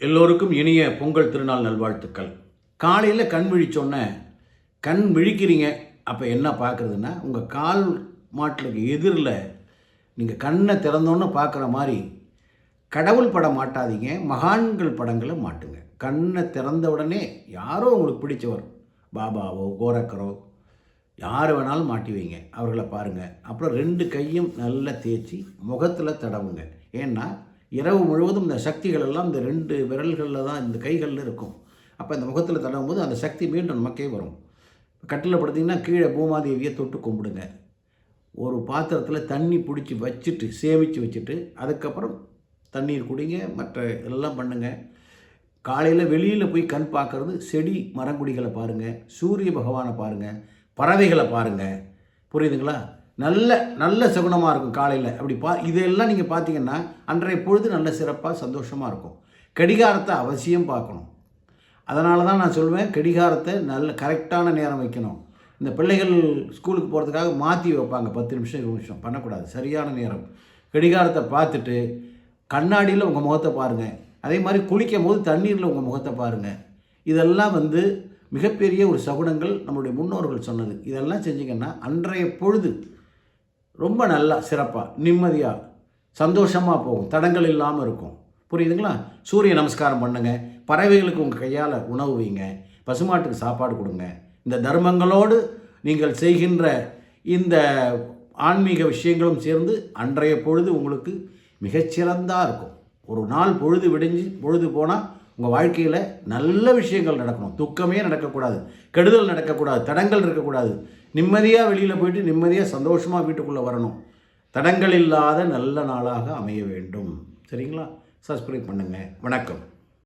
எல்லோருக்கும் இனிய பொங்கல் திருநாள் நல்வாழ்த்துக்கள். காலையில் கண் விழிச்சோன்னே கண் விழிக்கிறீங்க. அப்போ என்ன பார்க்குறதுன்னா, உங்கள் கால் மாட்டுக்கு எதிரில் நீங்கள் கண்ணை திறந்தோன்னு பார்க்குற மாதிரி கடவுள் படம் மாட்டாதீங்க, மகான்கள் படங்களை மாட்டுங்க. கண்ணை திறந்த உடனே யாரோ உங்களுக்கு பிடிச்சவர், பாபாவோ கோரக்கரோ யார் வேணாலும் மாட்டி வைங்க, அவர்களை பாருங்கள். அப்புறம் 2 கையும் நல்லா தேய்ச்சி முகத்தில் தடவுங்க. ஏன்னா இரவு முழுவதும் இந்த சக்திகள் எல்லாம் இந்த 2 விரல்களில் தான், இந்த கைகளில் இருக்கும். அப்போ இந்த முகத்தில் தடவும் போது அந்த சக்தி மீண்டும் நமக்கே வரும். கட்டில் படுத்திங்கன்னா கீழே பூமாதேவியை தொட்டு கும்பிடுங்க. ஒரு பாத்திரத்தில் தண்ணி பிடிச்சி வச்சுட்டு சேமித்து வச்சுட்டு அதுக்கப்புறம் தண்ணீர் குடிங்க, மற்ற எல்லாம் பண்ணுங்கள். காலையில் வெளியில் போய் கண் பார்க்குறது, செடி மரங்குடிகளை பாருங்கள், சூரிய பகவானை பாருங்கள், பறவைகளை பாருங்கள். புரியுதுங்களா? நல்ல சகுனமாக இருக்கும் காலையில். அப்படி இதெல்லாம் நீங்கள் பார்த்தீங்கன்னா அன்றைய பொழுது நல்ல சிறப்பாக சந்தோஷமாக இருக்கும். கடிகாரத்தை அவசியம் பார்க்கணும். அதனால தான் நான் சொல்வேன், கடிகாரத்தை நல்ல கரெக்டான நேரம் வைக்கணும். இந்த பிள்ளைகள் ஸ்கூலுக்கு போகிறதுக்காக மாற்றி வைப்பாங்க, 10 நிமிஷம் 20 நிமிஷம் பண்ணக்கூடாது. சரியான நேரம். கடிகாரத்தை பார்த்துட்டு கண்ணாடியில் உங்கள் முகத்தை பாருங்கள். அதே மாதிரி குளிக்கும் போது தண்ணீரில் உங்கள் முகத்தை பாருங்கள். இதெல்லாம் மிகப்பெரிய ஒரு சகுனங்கள், நம்மளுடைய முன்னோர்கள் சொன்னது. இதெல்லாம் செஞ்சிங்கன்னா அன்றைய பொழுது ரொம்ப நல்லா சிறப்பாக நிம்மதியாக சந்தோஷமாக போகும், தடங்கள் இல்லாமல் இருக்கும். புரியுதுங்களா? சூரிய நமஸ்காரம் பண்ணுங்கள், பறவைகளுக்கு உங்கள் கையால் உணவு வைங்க, பசுமாட்டுக்கு சாப்பாடு கொடுங்க. இந்த தர்மங்களோடு நீங்கள் செய்கின்ற இந்த ஆன்மீக விஷயங்களும் சேர்ந்து அன்றைய பொழுது உங்களுக்கு மிகச்சிறந்தாக இருக்கும். ஒரு நாள் பொழுது விடிஞ்சு பொழுது போனால் உங்கள் வாழ்க்கையில் நல்ல விஷயங்கள் நடக்கணும். துக்கமே நடக்கக்கூடாது, கெடுதல் நடக்கக்கூடாது, தடங்கள் இருக்கக்கூடாது. நிம்மதியாக வெளியில் போயிட்டு நிம்மதியாக சந்தோஷமாக வீட்டுக்குள்ளே வரணும். தடங்கள் இல்லாத நல்ல நாளாக அமைய வேண்டும். சரிங்களா? சப்ஸ்கிரைப் பண்ணுங்கள். வணக்கம்.